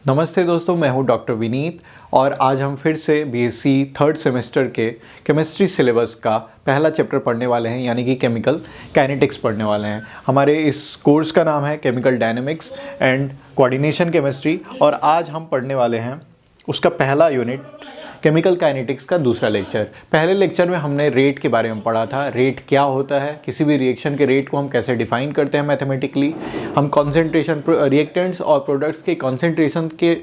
नमस्ते दोस्तों, मैं हूं डॉक्टर विनीत और आज हम फिर से बीएससी थर्ड सेमेस्टर के केमिस्ट्री सिलेबस का पहला चैप्टर पढ़ने वाले हैं, यानी कि केमिकल काइनेटिक्स पढ़ने वाले हैं। हमारे इस कोर्स का नाम है chemical dynamics and coordination chemistry और आज हम पढ़ने वाले हैं उसका पहला यूनिट केमिकल काइनेटिक्स का दूसरा लेक्चर। पहले लेक्चर में हमने रेट के बारे में पढ़ा था। रेट क्या होता है, किसी भी रिएक्शन के रेट को हम कैसे डिफाइन करते हैं मैथमेटिकली, हम कॉन्सेंट्रेशन रिएक्टेंट्स और प्रोडक्ट्स के कॉन्सेंट्रेशन के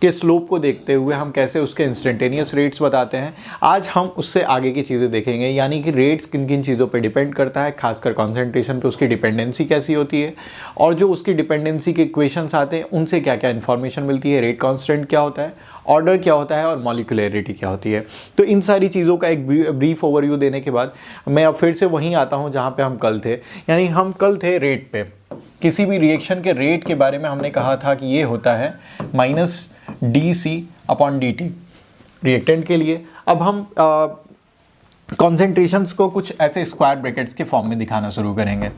स्लोप को देखते हुए हम कैसे उसके इंस्टेंटेनियस रेट्स बताते हैं। आज हम उससे आगे की चीज़ें देखेंगे, यानी कि रेट्स किन किन चीज़ों पे डिपेंड करता है, खासकर कॉन्सेंट्रेशन पे उसकी डिपेंडेंसी कैसी होती है और जो उसकी डिपेंडेंसी के इक्वेशंस आते हैं उनसे क्या क्या इन्फॉर्मेशन मिलती है, रेट कांस्टेंट क्या होता है, ऑर्डर क्या होता है और मॉलिक्यूलरिटी क्या होती है। तो इन सारी चीज़ों का एक ब्रीफ ओवरव्यू देने के बाद मैं अब फिर से वहीं आता हूँ जहाँ पे हम कल थे, यानी हम कल थे रेट पे। किसी भी रिएक्शन के रेट के बारे में हमने कहा था कि ये होता है -dc/dt रिएक्टेंट के लिए। अब हम कॉन्सेंट्रेशंस को कुछ ऐसे स्क्वायर ब्रैकेट्स के फॉर्म में दिखाना शुरू करेंगे।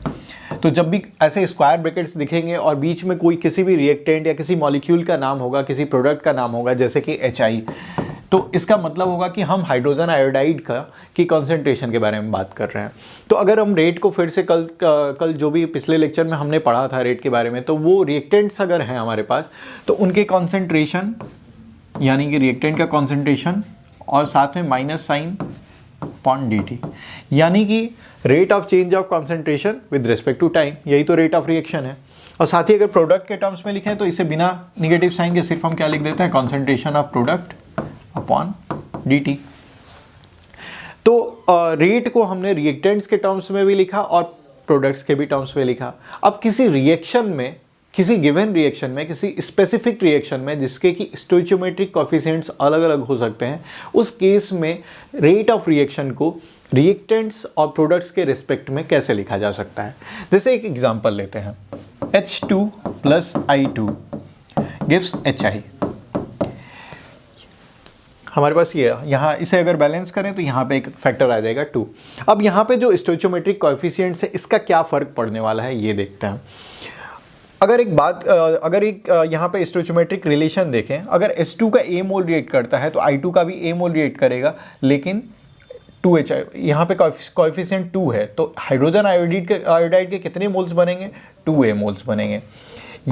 तो जब भी ऐसे स्क्वायर ब्रैकेट्स दिखेंगे और बीच में कोई किसी भी रिएक्टेंट या किसी मॉलिक्यूल का नाम होगा, किसी प्रोडक्ट का नाम होगा, जैसे कि HI, तो इसका मतलब होगा कि हम हाइड्रोजन आयोडाइड की कॉन्सेंट्रेशन के बारे में बात कर रहे हैं। तो अगर हम रेट को फिर से कल जो भी पिछले लेक्चर में हमने पढ़ा था रेट के बारे में, तो वो रिएक्टेंट्स अगर हैं हमारे पास तो उनके कॉन्सेंट्रेशन, यानी कि रिएक्टेंट का कॉन्सेंट्रेशन और साथ में माइनस साइन अपॉन dt, यानी कि rate of change of concentration with respect to time, यही तो रेट ऑफ रिएक्शन है। और साथ ही अगर प्रोडक्ट के टर्म्स में लिखें तो इसे बिना निगेटिव साइन के सिर्फ हम क्या लिख देते हैं, concentration of product upon dt। तो रेट को हमने रिएक्टेंट्स के टर्म्स में भी लिखा और प्रोडक्ट्स के भी टर्म्स में लिखा। अब किसी रिएक्शन में, किसी गिवन रिएक्शन में, किसी स्पेसिफिक रिएक्शन में जिसके कि स्टोइचियोमेट्रिक कोएफिशिएंट्स अलग अलग हो सकते हैं, उस केस में रेट ऑफ रिएक्शन को रिएक्टेंट्स और प्रोडक्ट्स के रिस्पेक्ट में कैसे लिखा जा सकता है। जैसे एक एग्जांपल लेते हैं, H2 + I2 गिव्स HI। हमारे पास ये यहाँ इसे अगर बैलेंस करें तो यहाँ पे एक फैक्टर आ जाएगा 2। अब यहाँ पे जो स्टोइचियोमेट्रिक कोएफिशिएंट्स है इसका क्या फ़र्क पड़ने वाला है ये देखते हैं। अगर एक यहाँ पे स्टोइचियोमेट्रिक रिलेशन देखें, अगर H2 का A मोल रिएक्ट करता है तो I2 का भी A मोल रिएक्ट करेगा, लेकिन 2HI यहाँ पे कोएफिशिएंट 2 है, तो हाइड्रोजन आयोडाइड के कितने मोल्स बनेंगे, 2A मोल्स बनेंगे।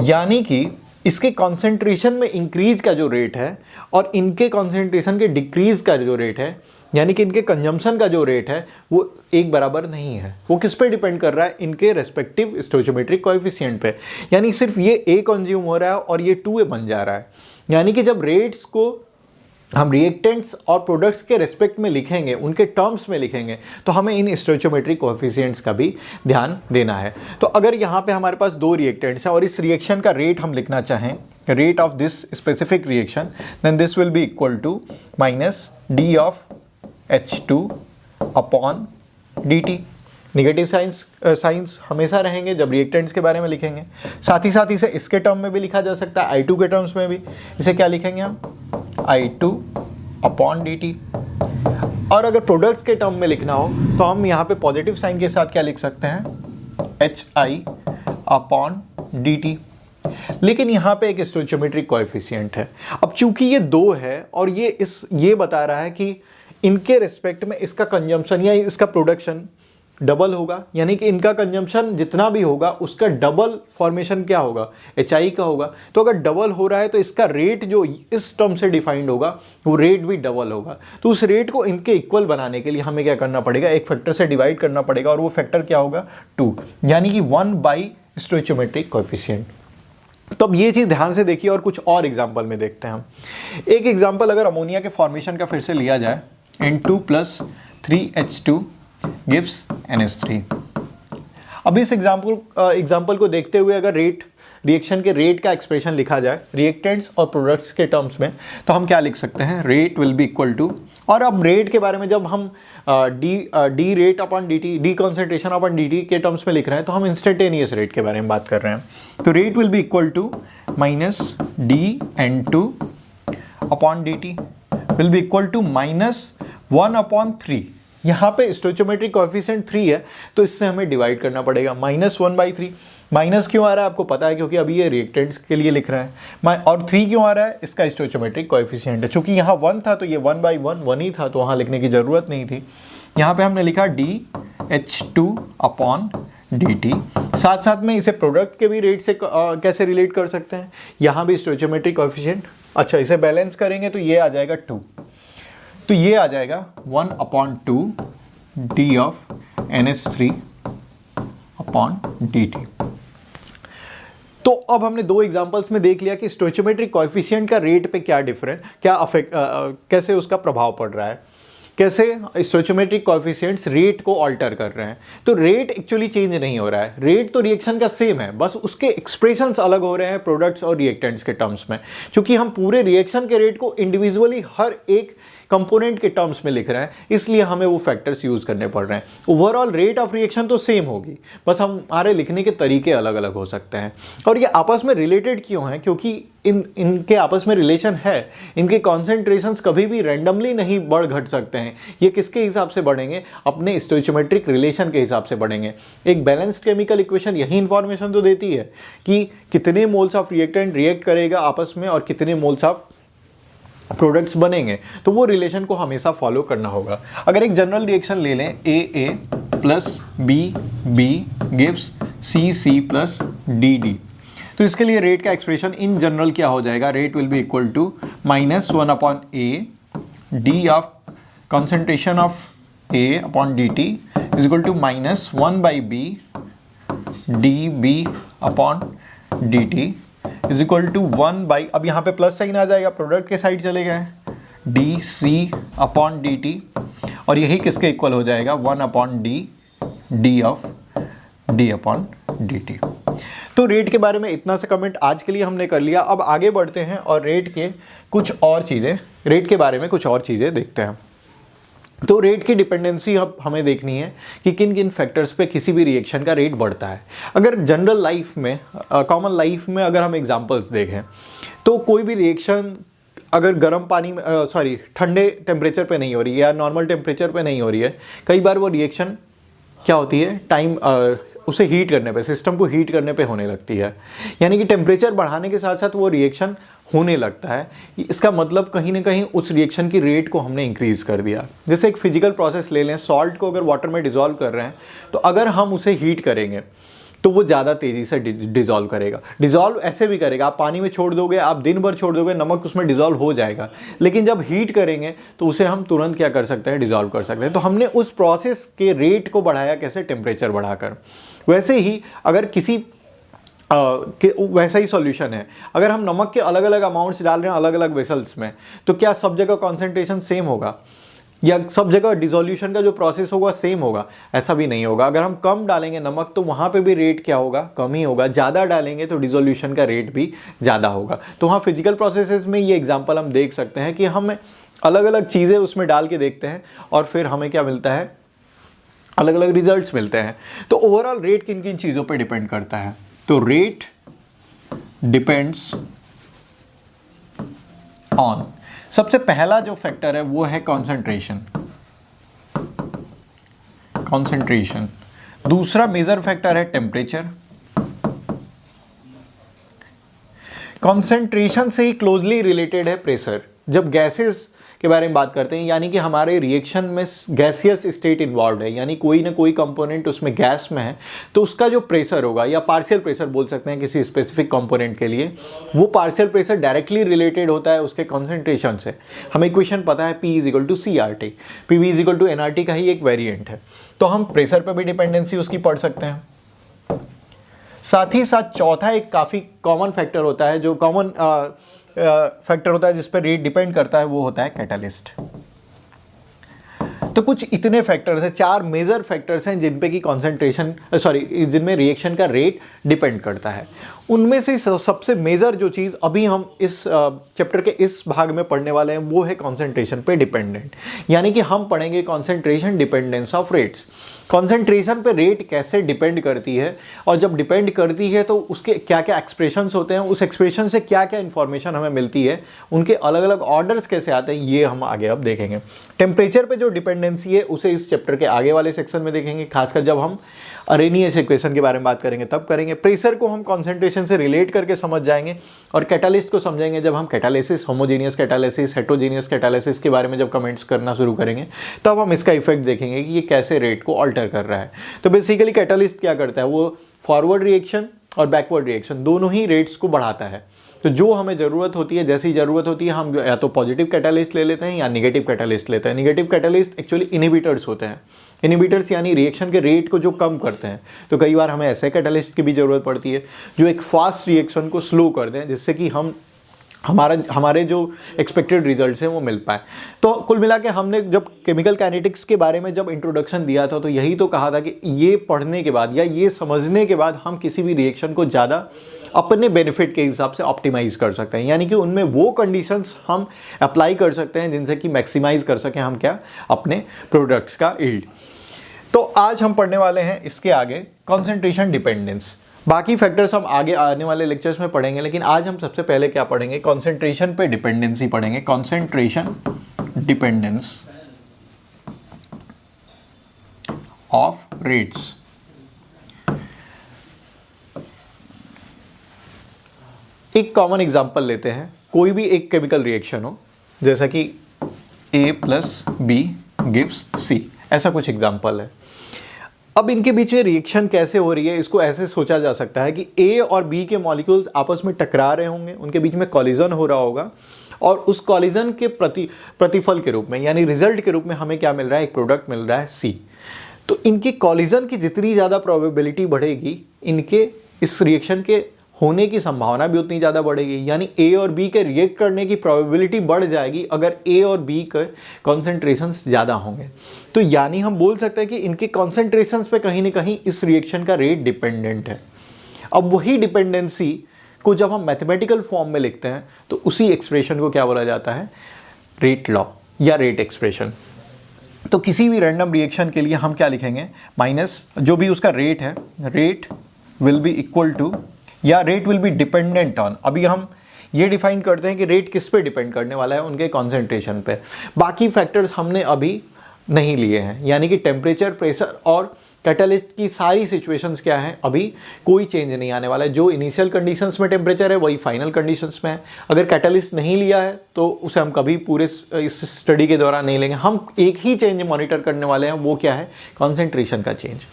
यानी कि इसके कॉन्सेंट्रेशन में इंक्रीज का जो रेट है और इनके कॉन्सेंट्रेशन के डिक्रीज का जो रेट है, यानी कि इनके कंजम्पशन का जो रेट है, वो एक बराबर नहीं है। वो किस पे डिपेंड कर रहा है, इनके रेस्पेक्टिव स्टोइचियोमेट्रिक कोएफिशिएंट पे। यानी सिर्फ ये A कंज्यूम हो रहा है और ये 2A बन जा रहा है। यानी कि जब रेट्स को हम रिएक्टेंट्स और प्रोडक्ट्स के रेस्पेक्ट में लिखेंगे, उनके टर्म्स में लिखेंगे, तो हमें इन स्टोइचियोमेट्रिक कोएफिशिएंट्स का भी ध्यान देना है। तो अगर यहाँ पे हमारे पास दो रिएक्टेंट्स हैं और इस रिएक्शन का रेट हम लिखना चाहें, rate of this specific reaction, then this will be equal to -d of H2 upon dt। Negative signs हमेशा रहेंगे जब रिएक्टेंट्स के बारे में लिखेंगे। साथ ही इसे इसके टर्म में भी लिखा जा सकता है, I2 के टर्म्स में भी। इसे क्या लिखेंगे हम, I2 अपॉन dt। और अगर प्रोडक्ट्स के टर्म में लिखना हो तो हम यहाँ पे पॉजिटिव साइन के साथ क्या लिख सकते हैं, HI अपॉन dt। लेकिन यहाँ पे एक स्टोइचियोमेट्रिक कोएफिशिएंट है। अब चूंकि ये 2 है और ये बता रहा है कि इनके रिस्पेक्ट में इसका कंजम्पशन या इसका प्रोडक्शन डबल होगा, यानी कि इनका कंजम्पशन जितना भी होगा उसका डबल फॉर्मेशन क्या होगा, HI का होगा। तो अगर डबल हो रहा है तो इसका रेट जो इस टर्म से डिफाइंड होगा वो रेट भी डबल होगा। तो उस रेट को इनके इक्वल बनाने के लिए हमें क्या करना पड़ेगा, एक फैक्टर से डिवाइड करना पड़ेगा और वो फैक्टर क्या होगा, 2, यानी कि 1 स्टोइचियोमेट्रिक कोएफिशिएंट। तो अब ये चीज़ ध्यान से देखिए और कुछ और एग्जाम्पल में देखते हैं हम। एक एग्जाम्पल अगर अमोनिया के फॉर्मेशन का फिर से लिया जाए, N2 + 3H2 गिव्स NH3। अब इस एग्जाम्पल को देखते हुए अगर रिएक्शन के रेट का एक्सप्रेशन लिखा जाए रिएक्टेंट्स और प्रोडक्ट्स के टर्म्स में, तो हम क्या लिख सकते हैं, rate will be equal to, और अब रेट के बारे में जब हम d rate upon dt, d concentration upon dt के टर्म्स में लिख रहे हैं तो हम इंस्टेंटेनियस रेट के बारे में बात कर रहे हैं। तो rate will be equal to -dN2 upon dt will be equal to -1/3, यहाँ पे स्टोइचियोमेट्रिक कोएफिशिएंट 3 है, तो इससे हमें डिवाइड करना पड़ेगा, -1/3। माइनस क्यों आ रहा है आपको पता है, क्योंकि अभी ये रिएक्टेंट्स के लिए लिख रहा है। और 3 क्यों आ रहा है, इसका स्टोइचियोमेट्रिक कोएफिशिएंट है। चूंकि यहाँ 1 था तो ये 1/1 1 ही था, तो वहाँ लिखने की ज़रूरत नहीं थी। यहाँ पे हमने लिखा dH2/dt। साथ साथ में इसे प्रोडक्ट के भी रेट से कैसे रिलेट कर सकते हैं, यहाँ भी स्टोइचियोमेट्रिक कोएफिशिएंट। अच्छा, इसे बैलेंस करेंगे तो ये आ जाएगा 2, तो ये आ जाएगा 1/2 d ऑफ NH3/dt। तो अब हमने दो एग्जांपल्स में देख लिया कि स्टोइचियोमेट्रिक कोएफिशिएंट का रेट पे क्या कैसे उसका प्रभाव पड़ रहा है, कैसे स्टोइचियोमेट्रिक कोएफिशिएंट्स रेट को ऑल्टर कर रहे हैं। तो रेट एक्चुअली चेंज नहीं हो रहा है, रेट तो रिएक्शन का सेम है, बस उसके एक्सप्रेशंस अलग हो रहे हैं प्रोडक्ट्स और रिएक्टेंट्स के टर्म्स में। क्योंकि हम पूरे रिएक्शन के रेट को इंडिविजुअली हर एक कंपोनेंट के टर्म्स में लिख रहे हैं, इसलिए हमें वो फैक्टर्स यूज करने पड़ रहे हैं। ओवरऑल रेट ऑफ रिएक्शन तो सेम होगी, बस हमारे लिखने के तरीके अलग अलग हो सकते हैं। और ये आपस में रिलेटेड क्यों है, क्योंकि इनके आपस में रिलेशन है। इनके कॉन्सेंट्रेशंस कभी भी रैंडमली नहीं बढ़ घट सकते हैं। ये किसके हिसाब से बढ़ेंगे, अपने स्टोइचियोमेट्रिक रिलेशन के हिसाब से बढ़ेंगे। एक बैलेंस्ड केमिकल इक्वेशन यही इंफॉर्मेशन तो देती है कि कितने मोल्स ऑफ रिएक्टेंट रिएक्ट करेगा आपस में और कितने मोल्स ऑफ प्रोडक्ट्स बनेंगे, तो वो रिलेशन को हमेशा फॉलो करना होगा। अगर एक जनरल रिएक्शन ले लें, AA plus B gives CC plus DD, तो इसके लिए रेट का एक्सप्रेशन इन जनरल क्या हो जाएगा, rate will be equal to -1/A D of concentration of A/dt is equal to -1/B dB/dt is equal to 1/, अब यहाँ पे प्लस साइन आ जाएगा, प्रोडक्ट के साइड चले गए, dC/dt, और यही किसके इक्वल हो जाएगा 1/D D/dt। तो रेट के बारे में इतना सा कमेंट आज के लिए हमने कर लिया। अब आगे बढ़ते हैं और रेट के बारे में कुछ और चीज़ें देखते हैं। तो रेट की डिपेंडेंसी अब हमें देखनी है कि किन किन फैक्टर्स पे किसी भी रिएक्शन का रेट बढ़ता है। अगर जनरल लाइफ में, कॉमन लाइफ में अगर हम एग्जांपल्स देखें, तो कोई भी रिएक्शन अगर गर्म पानी में ठंडे टेम्परेचर पे नहीं हो रही है या नॉर्मल टेम्परेचर पे नहीं हो रही है, कई बार वो रिएक्शन क्या होती है, उसे हीट करने पे, सिस्टम को हीट करने पे होने लगती है। यानी कि टेम्परेचर बढ़ाने के साथ साथ वो रिएक्शन होने लगता है। इसका मतलब कहीं ना कहीं उस रिएक्शन की रेट को हमने इंक्रीज कर दिया। जैसे एक फिजिकल प्रोसेस ले लें, सॉल्ट को अगर वाटर में डिजोल्व कर रहे हैं, तो अगर हम उसे हीट करेंगे तो वो ज़्यादा तेज़ी से डिजोल्व करेगा। डिजोल्व ऐसे भी करेगा, आप पानी में छोड़ दोगे, आप दिन भर छोड़ दोगे, नमक उसमें डिजोल्व हो जाएगा। लेकिन जब हीट करेंगे तो उसे हम तुरंत क्या कर सकते हैं, डिजोल्व कर सकते हैं। तो हमने उस प्रोसेस के रेट को बढ़ाया कैसे, टेम्परेचर बढ़ाकर। वैसे ही अगर वैसा ही सॉल्यूशन है, अगर हम नमक के अलग अलग अमाउंट्स डाल रहे हैं अलग अलग वेसल्स में, तो क्या सब जगह कॉन्सेंट्रेशन सेम होगा या सब जगह डिसोल्यूशन का जो प्रोसेस होगा सेम होगा? ऐसा भी नहीं होगा। अगर हम कम डालेंगे नमक तो वहाँ पे भी रेट क्या होगा, कम ही होगा। ज़्यादा डालेंगे तो डिसोल्यूशन का रेट भी ज़्यादा होगा। तो हाँ, फिजिकल प्रोसेसेस में ये एग्जांपल हम देख सकते हैं कि हम अलग अलग चीज़ें उसमें डाल के देखते हैं और फिर हमें क्या मिलता है, अलग अलग रिजल्ट्स मिलते हैं। तो ओवरऑल रेट किन किन चीज़ों पर डिपेंड करता है, तो रेट डिपेंड्स ऑन, सबसे पहला जो फैक्टर है वो है कंसंट्रेशन। दूसरा मेजर फैक्टर है टेम्परेचर। कंसंट्रेशन से ही क्लोजली रिलेटेड है प्रेशर। जब गैसेस के बारे में बात करते हैं, यानी कि हमारे रिएक्शन में गैसियस स्टेट इन्वॉल्व है, यानी कोई ना कोई कंपोनेंट उसमें गैस में है, तो उसका जो प्रेशर होगा या पार्शियल प्रेशर बोल सकते हैं किसी स्पेसिफिक कंपोनेंट के लिए, वो पार्शियल प्रेशर डायरेक्टली रिलेटेड होता है उसके कंसंट्रेशन से। हमें इक्वेशन पता है P = CRT, PV = nRT का ही एक वेरिएंट है। तो हम प्रेशर पर भी डिपेंडेंसी उसकी पढ़ सकते हैं। साथ ही साथ चौथा एक काफ़ी कॉमन फैक्टर होता है, जो कॉमन फैक्टर होता है जिस पर रेट डिपेंड करता है, वो होता है कैटलिस्ट। तो कुछ इतने फैक्टर्स हैं, 4 मेजर फैक्टर्स हैं जिन पे की जिनमें रिएक्शन का रेट डिपेंड करता है। उनमें से सबसे मेजर जो चीज़ अभी हम इस चैप्टर के इस भाग में पढ़ने वाले हैं वो है कॉन्सेंट्रेशन पे डिपेंडेंट, यानी कि हम पढ़ेंगे concentration dependence of rates. Concentration पे रेट कैसे डिपेंड करती है, और जब डिपेंड करती है तो उसके क्या क्या एक्सप्रेशंस होते हैं, उस एक्सप्रेशन से क्या क्या इन्फॉर्मेशन हमें मिलती है, उनके अलग अलग ऑर्डर्स कैसे आते हैं, ये हम आगे अब देखेंगे। टेम्परेचर पे जो डिपेंडेंसी है उसे इस चैप्टर के आगे वाले सेक्शन में देखेंगे, खासकर जब हम अरेनियस इक्वेशन के बारे में बात करेंगे तब करेंगे। प्रेशर को हम कॉन्सेंट्रेशन से रिलेट करके समझ जाएंगे, और कैटालिस्ट को समझेंगे जब हम catalysis, homogeneous catalysis, heterogeneous catalysis के बारे में जब कमेंट्स करना शुरू करेंगे तब हम इसका इफेक्ट देखेंगे कि ये कैसे रेट को अल्टर कर रहा है। तो बेसिकली कैटालिस्ट क्या करता है, वो फॉरवर्ड रिएक्शन और बैकवर्ड रिएक्शन दोनों ही रेट्स को बढ़ाता है। तो जो हमें ज़रूरत होती है, जैसी ज़रूरत होती है, हम या तो पॉजिटिव कैटालिस्ट ले लेते हैं या निगेटिव कैटालिस्ट लेते हैं। निगेटिव कैटालिस्ट एक्चुअली इनहिबिटर्स होते हैं। इनहिबिटर्स यानी रिएक्शन के रेट को जो कम करते हैं। तो कई बार हमें ऐसे कैटालिस्ट की भी ज़रूरत पड़ती है जो एक फास्ट रिएक्शन को स्लो कर दें, जिससे कि हमारे जो एक्सपेक्टेड रिजल्ट्स हैं वो मिल पाए। तो कुल मिला के हमने जब केमिकल काइनेटिक्स के बारे में जब इंट्रोडक्शन दिया था तो यही तो कहा था कि ये पढ़ने के बाद या ये समझने के बाद हम किसी भी रिएक्शन को ज़्यादा अपने बेनिफिट के हिसाब से ऑप्टिमाइज़ कर सकते हैं, यानी कि उनमें वो कंडीशंस हम अप्लाई कर सकते हैं जिनसे कि मैक्सिमाइज़ कर सकें हम क्या, अपने प्रोडक्ट्स का यील्ड। तो आज हम पढ़ने वाले हैं इसके आगे कॉन्सेंट्रेशन डिपेंडेंस। बाकी फैक्टर्स हम आगे आने वाले लेक्चर्स में पढ़ेंगे, लेकिन आज हम सबसे पहले क्या पढ़ेंगे, कॉन्सेंट्रेशन पे डिपेंडेंसी पढ़ेंगे। Concentration dependence of rates. एक कॉमन एग्जांपल लेते हैं, कोई भी एक केमिकल रिएक्शन हो, जैसा कि A + B गिव्स C, ऐसा कुछ एग्जांपल है। अब इनके बीच में रिएक्शन कैसे हो रही है, इसको ऐसे सोचा जा सकता है कि A और B के मॉलिक्यूल्स आपस में टकरा रहे होंगे, उनके बीच में कॉलिजन हो रहा होगा, और उस कॉलिजन के प्रतिफल के रूप में यानी रिजल्ट के रूप में हमें क्या मिल रहा है, एक प्रोडक्ट मिल रहा है C। तो इनकी कॉलिजन की जितनी ज़्यादा प्रोबेबिलिटी बढ़ेगी, इनके इस रिएक्शन के होने की संभावना भी उतनी ज़्यादा बढ़ेगी, यानी A और B के रिएक्ट करने की प्रोबेबिलिटी बढ़ जाएगी अगर A और B के कॉन्सेंट्रेशंस ज़्यादा होंगे। तो यानी हम बोल सकते हैं कि इनके कॉन्सेंट्रेशंस पे कहीं ना कहीं इस रिएक्शन का रेट डिपेंडेंट है। अब वही डिपेंडेंसी को जब हम मैथमेटिकल फॉर्म में लिखते हैं तो उसी एक्सप्रेशन को क्या बोला जाता है, रेट लॉ या रेट एक्सप्रेशन। तो किसी भी रैंडम रिएक्शन के लिए हम क्या लिखेंगे, माइनस जो भी उसका रेट है, rate will be equal to, या rate will be dependent on, अभी हम ये डिफाइन करते हैं कि रेट किस पे डिपेंड करने वाला है, उनके कॉन्सेंट्रेशन पे। बाकी फैक्टर्स हमने अभी नहीं लिए हैं, यानी कि टेम्परेचर, प्रेशर और कैटलिस्ट की सारी सिचुएशंस क्या हैं, अभी कोई चेंज नहीं आने वाला है। जो इनिशियल कंडीशंस में टेम्परेचर है वही फाइनल कंडीशंस में है। अगर कैटलिस्ट नहीं लिया है तो उसे हम कभी पूरे इस स्टडी के दौरान नहीं लेंगे। हम एक ही चेंज मॉनिटर करने वाले हैं, वो क्या है, कॉन्सेंट्रेशन का चेंज।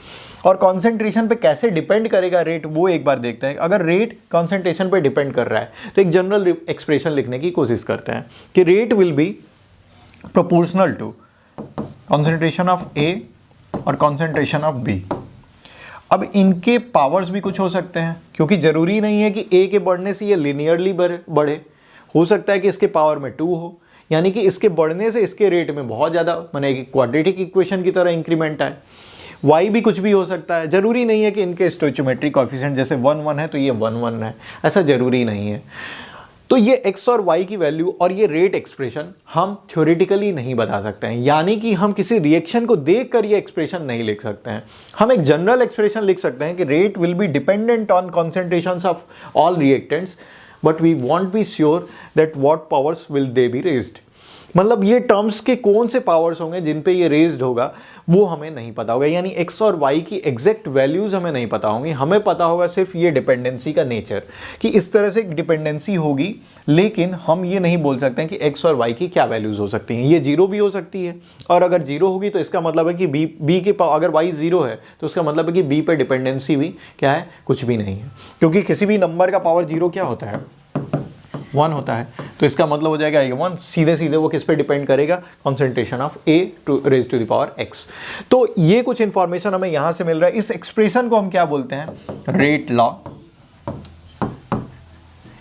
और कॉन्सेंट्रेशन पे कैसे डिपेंड करेगा रेट, वो एक बार देखते हैं। अगर रेट कॉन्सेंट्रेशन पे डिपेंड कर रहा है तो एक जनरल एक्सप्रेशन लिखने की कोशिश करते हैं कि rate will be proportional to concentration of A और कॉन्सेंट्रेशन ऑफ B। अब इनके पावर्स भी कुछ हो सकते हैं, क्योंकि ज़रूरी नहीं है कि A के बढ़ने से ये लिनियरली बढ़े, हो सकता है कि इसके पावर में 2 हो, यानी कि इसके बढ़ने से इसके रेट में बहुत ज़्यादा, माने कि क्वाड्रेटिक इक्वेशन की तरह इंक्रीमेंट आए। Y भी कुछ भी हो सकता है, ज़रूरी नहीं है कि इनके स्टोइचियोमेट्रिक कोएफिशिएंट जैसे 1 1 है तो ये 1 1 है, ऐसा ज़रूरी नहीं है। तो ये x और y की वैल्यू और ये रेट एक्सप्रेशन हम थ्योरेटिकली नहीं बता सकते हैं, यानी कि हम किसी रिएक्शन को देखकर ये एक्सप्रेशन नहीं लिख सकते हैं। हम एक जनरल एक्सप्रेशन लिख सकते हैं कि rate will be dependent on concentrations of all reactants, but we won't be sure that what powers will they be raised. मतलब ये टर्म्स के कौन से पावर्स होंगे जिन पे ये रेज्ड होगा वो हमें नहीं पता होगा, यानी x और y की एग्जैक्ट वैल्यूज़ हमें नहीं पता होंगी। हमें पता होगा सिर्फ ये डिपेंडेंसी का नेचर, कि इस तरह से एक डिपेंडेंसी होगी, लेकिन हम ये नहीं बोल सकते हैं कि x और y की क्या वैल्यूज़ हो सकती हैं। ये 0 भी हो सकती है, और अगर 0 होगी तो इसका मतलब है कि b के अगर y 0 है तो उसका मतलब है कि b पे डिपेंडेंसी भी क्या है, कुछ भी नहीं है, क्योंकि किसी भी नंबर का पावर 0 क्या होता है, 1 होता है। तो इसका मतलब हो जाएगा ये 1 सीधे सीधे वो किस पे डिपेंड करेगा, concentration of A raise to the power x। तो ये कुछ इंफॉर्मेशन हमें यहां से मिल रहा है। इस एक्सप्रेशन को हम क्या बोलते हैं, रेट लॉ,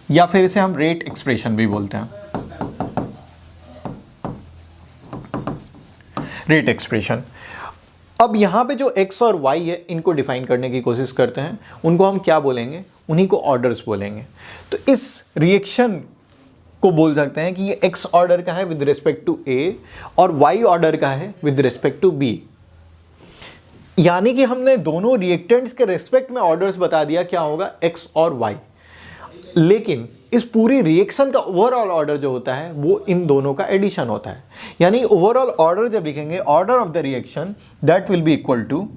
या फिर इसे हम रेट एक्सप्रेशन भी बोलते हैं, रेट एक्सप्रेशन। अब यहाँ पे जो x और y है इनको डिफाइन करने की कोशिश करते हैं, उनको हम क्या बोलेंगे, उन्हीं को ऑर्डर्स बोलेंगे। तो इस रिएक्शन को बोल सकते हैं कि ये एक्स ऑर्डर का है विद रिस्पेक्ट टू ए और वाई ऑर्डर का है विद रिस्पेक्ट टू बी। यानी कि हमने दोनों रिएक्टेंट्स के रिस्पेक्ट में ऑर्डर्स बता दिया क्या होगा, एक्स और वाई। लेकिन इस पूरी रिएक्शन का ओवरऑल ऑर्डर जो होता है वो इन दोनों का एडिशन होता है। यानी ओवरऑल ऑर्डर जब लिखेंगे, order of the reaction that will be equal to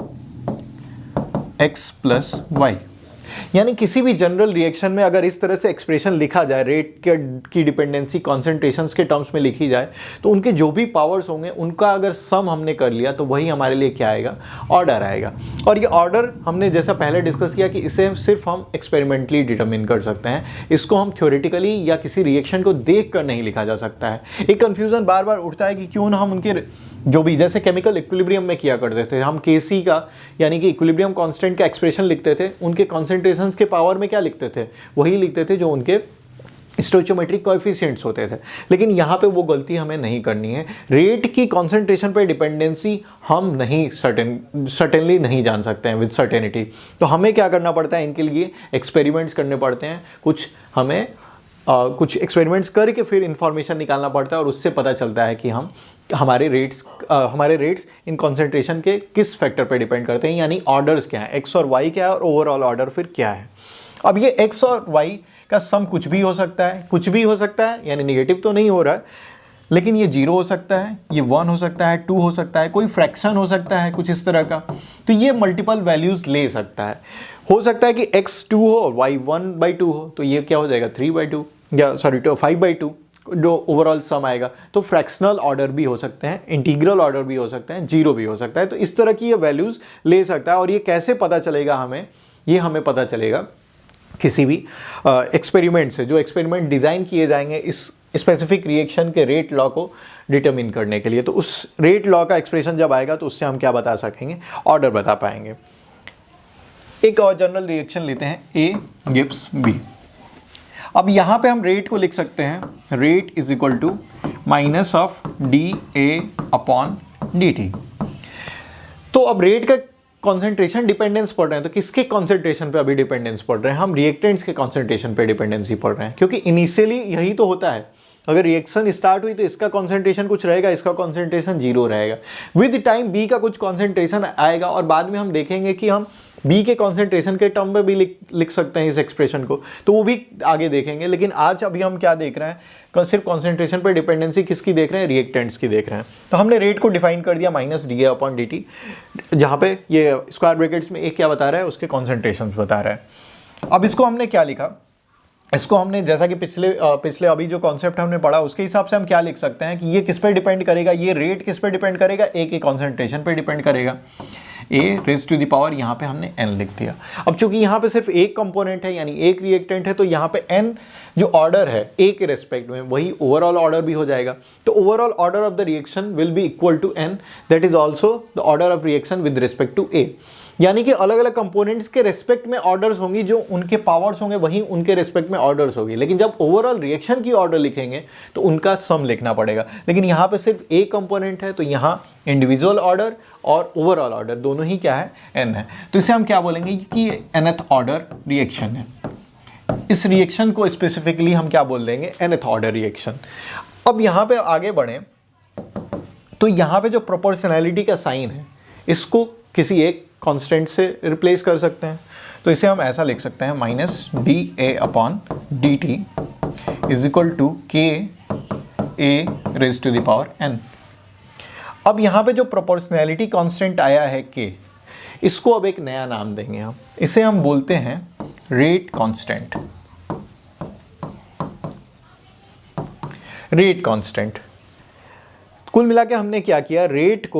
x plus y. यानी किसी भी जनरल रिएक्शन में अगर इस तरह से एक्सप्रेशन लिखा जाए, रेट की डिपेंडेंसी कॉन्सेंट्रेशंस के टर्म्स में लिखी जाए, तो उनके जो भी पावर्स होंगे उनका अगर सम हमने कर लिया तो वही हमारे लिए क्या आएगा, ऑर्डर आएगा। और ये ऑर्डर हमने जैसा पहले डिस्कस किया कि इसे सिर्फ हम एक्सपेरिमेंटली डिटरमिन कर सकते हैं, इसको हम थ्योरेटिकली या किसी रिएक्शन को देख कर नहीं लिखा जा सकता है। एक कन्फ्यूज़न बार बार उठता है कि क्यों ना हम उनके जो भी जैसे केमिकल इक्विलिब्रियम में किया करते थे, हम Kc का यानी कि इक्विलिब्रियम कांस्टेंट का एक्सप्रेशन लिखते थे, उनके कॉन्सेंट्रेशंस के पावर में क्या लिखते थे, वही लिखते थे जो उनके स्टोइचियोमेट्रिक कोएफिशिएंट्स होते थे। लेकिन यहाँ पे वो गलती हमें नहीं करनी है। रेट की कॉन्सेंट्रेशन पर डिपेंडेंसी हम नहीं सर्टेनली नहीं जान सकते हैं विद सर्टेनिटी। तो हमें क्या करना पड़ता है, इनके लिए एक्सपेरिमेंट्स करने पड़ते हैं। कुछ एक्सपेरिमेंट्स करके फिर इंफॉर्मेशन निकालना पड़ता है और उससे पता चलता है कि हमारे रेट्स इन कॉन्सेंट्रेशन के किस फैक्टर पे डिपेंड करते हैं, यानी ऑर्डर्स क्या है, एक्स और वाई क्या है और ओवरऑल ऑर्डर फिर क्या है। अब ये एक्स और वाई का सम कुछ भी हो सकता है, यानी नेगेटिव तो नहीं हो रहा है, लेकिन ये 0 हो सकता है, ये 1 हो सकता है, 2 हो सकता है, कोई फ्रैक्शन हो सकता है कुछ इस तरह का। तो ये मल्टीपल वैल्यूज़ ले सकता है। हो सकता है कि x 2 हो और y 1/2 हो, तो ये क्या हो जाएगा 3/2 या सॉरी 5/2 जो ओवरऑल सम आएगा। तो फ्रैक्शनल ऑर्डर भी हो सकते हैं, इंटीग्रल ऑर्डर भी हो सकते हैं, 0 भी हो सकता है। तो इस तरह की ये वैल्यूज़ ले सकता है। और ये कैसे पता चलेगा हमें, ये हमें पता चलेगा किसी भी एक्सपेरिमेंट से, जो एक्सपेरिमेंट डिज़ाइन किए जाएंगे इस स्पेसिफिक रिएक्शन के रेट लॉ को डिटरमिन करने के लिए। तो उस रेट लॉ का एक्सप्रेशन जब आएगा तो उससे हम क्या बता सकेंगे, ऑर्डर बता पाएंगे। एक और जनरल रिएक्शन लेते हैं, A गिव्स B। अब यहाँ पे हम रेट को लिख सकते हैं, rate is equal to minus of dA/dt। तो अब रेट का कॉन्सेंट्रेशन डिपेंडेंस पढ़ रहे हैं, तो किसके कॉन्सेंट्रेशन पे अभी डिपेंडेंस पढ़ रहे हैं, हम रिएक्टेंट्स के कॉन्सेंट्रेशन पे डिपेंडेंसी पढ़ रहे हैं। क्योंकि इनिशियली यही तो होता है, अगर रिएक्शन स्टार्ट हुई तो इसका कॉन्सेंट्रेशन कुछ रहेगा, इसका कॉन्सेंट्रेशन 0 रहेगा। विद टाइम बी का कुछ कॉन्सेंट्रेशन आएगा और बाद में हम देखेंगे कि हम बी के कॉन्सेंट्रेशन के टर्म में भी लिख सकते हैं इस एक्सप्रेशन को, तो वो भी आगे देखेंगे। लेकिन आज अभी हम क्या देख रहे हैं, सिर्फ कॉन्सेंट्रेशन पर डिपेंडेंसी किसकी देख रहे हैं, रिएक्टेंट्स की देख रहे हैं। तो हमने रेट को डिफाइन कर दिया माइनस dA/dt, जहाँ पे ये स्क्वायर ब्रैकेट्स में एक क्या बता रहा है, उसके कॉन्सेंट्रेशन बता रहा है। अब इसको हमने क्या लिखा, इसको हमने जैसा कि पिछले अभी जो कॉन्सेप्ट हमने पढ़ा उसके हिसाब से हम क्या लिख सकते हैं कि ये किस पे डिपेंड करेगा, ये रेट किस पे डिपेंड करेगा, ए के कॉन्सेंट्रेशन पे डिपेंड करेगा। A⁻⁴ यहाँ पे हमने n लिख दिया। अब चूंकि यहाँ पे सिर्फ एक कंपोनेंट है यानी एक रिएक्टेंट है, तो यहाँ पे n जो ऑर्डर है A के रेस्पेक्ट में वही ओवरऑल ऑर्डर भी हो जाएगा। तो overall order of the reaction will be equal to n, that is also the order of reaction with respect to A। यानी कि अलग अलग कंपोनेंट्स के रेस्पेक्ट में ऑर्डर्स होंगी, जो उनके पावर्स होंगे वहीं उनके रेस्पेक्ट में ऑर्डर्स होगी। लेकिन जब ओवरऑल रिएक्शन की ऑर्डर लिखेंगे तो उनका सम लिखना पड़ेगा। लेकिन यहाँ पे सिर्फ एक कंपोनेंट है, तो यहाँ इंडिविजुअल ऑर्डर और ओवरऑल ऑर्डर दोनों ही क्या है, n है। तो इसे हम क्या बोलेंगे कि nth ऑर्डर रिएक्शन है। इस रिएक्शन को स्पेसिफिकली हम क्या बोल देंगे, nth ऑर्डर रिएक्शन। अब यहाँ पे आगे बढ़े तो यहाँ पे जो प्रोपोर्शनैलिटी का साइन है इसको किसी एक कांस्टेंट से रिप्लेस कर सकते हैं। तो इसे हम ऐसा लिख सकते हैं, minus dA/dt is equal to kA⁻n। अब यहाँ पे जो प्रोपोर्शनैलिटी कांस्टेंट आया है k, इसको अब एक नया नाम देंगे हम, इसे हम बोलते हैं रेट कांस्टेंट। रेट कांस्टेंट कुल मिला के हमने क्या किया, रेट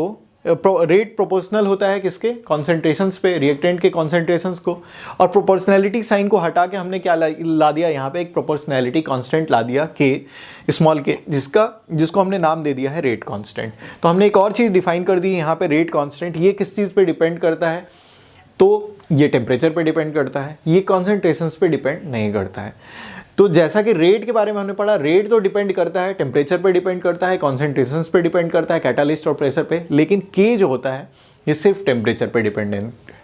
प्रोपोर्शनल होता है किसके, कॉन्सेंट्रेशंस पे, रिएक्टेंट के कॉन्सेंट्रेशंस को। और प्रोपोर्शनैलिटी साइन को हटा के हमने क्या ला दिया, यहाँ पे एक प्रोपोर्शनैलिटी कांस्टेंट ला दिया k स्मॉल k, जिसको हमने नाम दे दिया है रेट कांस्टेंट। तो हमने एक और चीज़ डिफाइन कर दी यहाँ पे, रेट कांस्टेंट। ये किस चीज़ पे डिपेंड करता है, तो ये टेम्परेचर पे डिपेंड करता है, ये कॉन्सेंट्रेशंस पे डिपेंड नहीं करता है। तो जैसा कि रेट के बारे में हमने पढ़ा, रेट तो डिपेंड करता है टेम्परेचर पे डिपेंड करता है, कॉन्सेंट्रेशंस पे डिपेंड करता है, कैटालिस्ट और प्रेशर पे। लेकिन के जो होता है ये सिर्फ टेम्परेचर पे डिपेंडेंट है।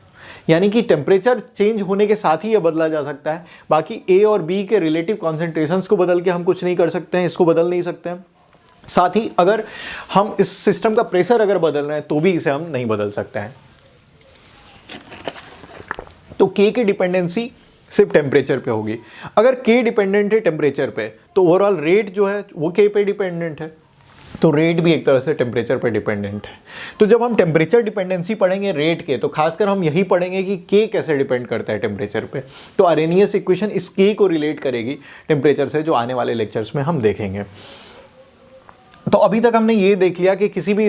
यानी कि टेम्परेचर चेंज होने के साथ ही ये बदला जा सकता है। बाकी ए और बी के रिलेटिव कॉन्सेंट्रेशंस को बदल के हम कुछ नहीं कर सकते हैं, इसको बदल नहीं सकते हैं। साथ ही अगर हम इस सिस्टम का प्रेशर अगर बदल रहे हैं तो भी इसे हम नहीं बदल सकते हैं। तो K की डिपेंडेंसी सिर्फ टेम्परेचर पे होगी। अगर K डिपेंडेंट है टेम्परेचर पे तो ओवरऑल रेट जो है वो K पे डिपेंडेंट है, तो रेट भी एक तरह से टेम्परेचर पे डिपेंडेंट है। तो जब हम टेम्परेचर डिपेंडेंसी पढ़ेंगे रेट के, तो खासकर हम यही पढ़ेंगे कि K कैसे डिपेंड करता है टेम्परेचर पे। तो अरेनियस इक्वेशन इस K को रिलेट करेगी टेम्परेचर से, जो आने वाले लेक्चर्स में हम देखेंगे। तो अभी तक हमने ये देख लिया कि किसी भी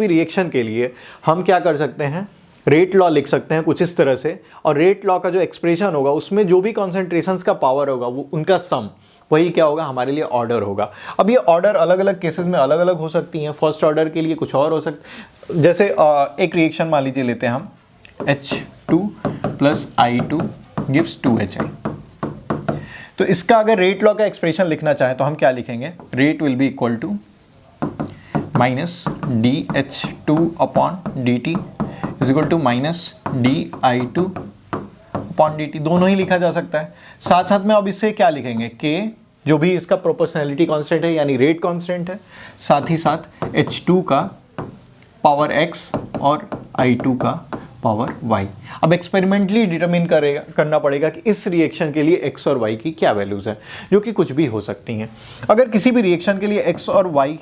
रिएक्शन के लिए हम क्या कर सकते हैं, रेट लॉ लिख सकते हैं कुछ इस तरह से, और रेट लॉ का जो एक्सप्रेशन होगा उसमें जो भी कॉन्सेंट्रेशंस का पावर होगा वो उनका सम, वही क्या होगा हमारे लिए ऑर्डर होगा। अब ये ऑर्डर अलग अलग केसेस में अलग अलग हो सकती हैं। फर्स्ट ऑर्डर के लिए कुछ और हो सकता, जैसे एक रिएक्शन मान लीजिए लेते हैं हम H2 + I2 गिव्स 2HI। तो इसका अगर रेट लॉ का एक्सप्रेशन लिखना चाहें तो हम क्या लिखेंगे, rate will be equal to minus dH2/dt is equal to minus dI2/dt, दोनों ही लिखा जा सकता है। साथ साथ में अब इससे क्या लिखेंगे, K जो भी इसका प्रोपोर्शनैलिटी कांस्टेंट है यानी रेट कांस्टेंट है, साथ ही साथ H2 का पावर x और I2 का पावर y। अब एक्सपेरिमेंटली डिटरमिन करना पड़ेगा कि इस रिएक्शन के लिए x और y की क्या वैल्यूज है, जो कि कुछ भी हो सकती हैं। अगर किसी भी रिएक्शन के लिए x और y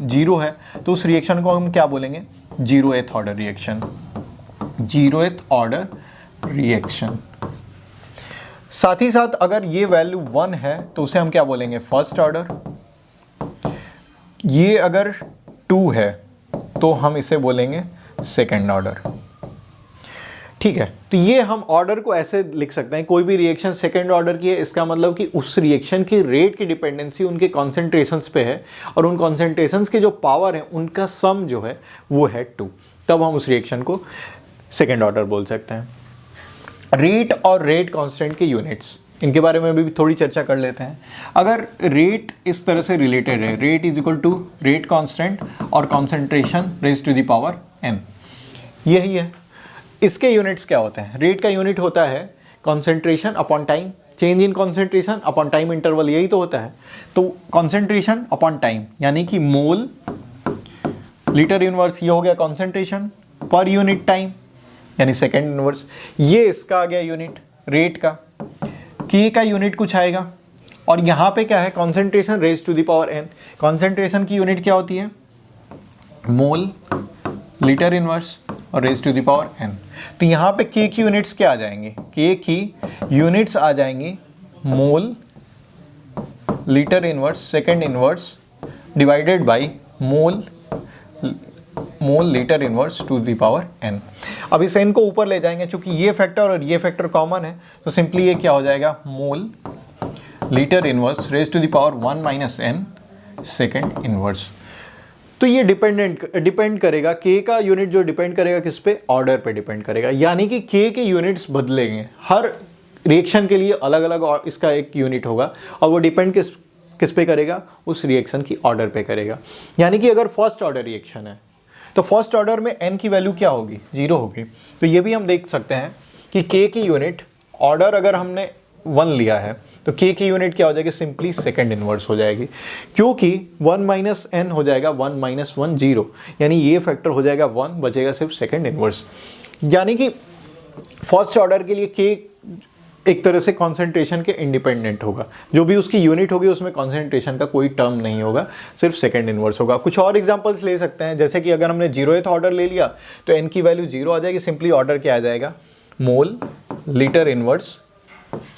0 है तो उस रिएक्शन को हम क्या बोलेंगे, 0th order reaction, 0th order reaction. साथ ही साथ अगर ये वैल्यू 1 है तो उसे हम क्या बोलेंगे, फर्स्ट ऑर्डर। ये अगर 2 है तो हम इसे बोलेंगे सेकेंड ऑर्डर। ठीक है, तो ये हम ऑर्डर को ऐसे लिख सकते हैं, कोई भी रिएक्शन सेकेंड ऑर्डर की है इसका मतलब कि उस रिएक्शन की रेट की डिपेंडेंसी उनके कॉन्सेंट्रेशंस पे है, और उन कॉन्सेंट्रेशंस के जो पावर है उनका सम जो है वो है 2, तब हम उस रिएक्शन को सेकेंड ऑर्डर बोल सकते हैं। रेट और रेट कांस्टेंट के यूनिट्स, इनके बारे में भी थोड़ी चर्चा कर लेते हैं। अगर रेट इस तरह से रिलेटेड है, rate is equal to rate constant और concentration raise to the power n, यही है। इसके यूनिट्स क्या होते हैं, रेट का यूनिट होता है concentration upon time, change in concentration upon time interval, यही तो होता है। तो कॉन्सेंट्रेशन अपॉन टाइम यानी कि मोल लीटर इनवर्स, ये हो गया कॉन्सेंट्रेशन पर यूनिट टाइम यानी सेकेंड इनवर्स, ये इसका आ गया यूनिट रेट का। K का यूनिट कुछ आएगा, और यहाँ पे क्या है, concentration raise to the power n। Concentration की यूनिट क्या होती है, मोल लीटर इनवर्स और raise to the power n। तो यहाँ पे K की यूनिट्स क्या आ जाएंगी, K की यूनिट्स आ जाएंगी मोल litre inverse second inverse divided by mole litre inverse two the power n। अब इस n को ऊपर ले जाएंगे, चूंकि ये फैक्टर और ये फैक्टर कॉमन है तो सिंपली ये क्या हो जाएगा, mole litre inverse raise to the power 1 minus n second inverse. तो ये डिपेंड करेगा, K का यूनिट जो डिपेंड करेगा किस पे, ऑर्डर पे डिपेंड करेगा, यानी कि K के यूनिट्स बदलेंगे। हर रिएक्शन के लिए अलग अलग इसका एक यूनिट होगा, और वो डिपेंड किस पे करेगा, उस रिएक्शन की ऑर्डर पे करेगा। यानी कि अगर फर्स्ट ऑर्डर रिएक्शन है तो फर्स्ट ऑर्डर में n की वैल्यू क्या होगी, 0 होगी। तो ये भी हम देख सकते हैं कि K की यूनिट ऑर्डर अगर हमने 1 लिया है तो K की यूनिट क्या हो जाएगी, सिंपली सेकेंड इनवर्स हो जाएगी, क्योंकि 1 माइनस n हो जाएगा 1 माइनस 1 0, यानी ये फैक्टर हो जाएगा 1, बचेगा सिर्फ सेकेंड इनवर्स। यानी कि फर्स्ट ऑर्डर के लिए K एक तरह से कॉन्सेंट्रेशन के इंडिपेंडेंट होगा, जो भी उसकी यूनिट होगी उसमें कॉन्सेंट्रेशन का कोई टर्म नहीं होगा, सिर्फ सेकेंड इनवर्स होगा। कुछ और एग्जांपल्स ले सकते हैं, जैसे कि अगर हमने 0th ऑर्डर ले लिया तो n की वैल्यू 0 आ जाएगी, सिंपली ऑर्डर क्या आ जाएगा, mole litre inverse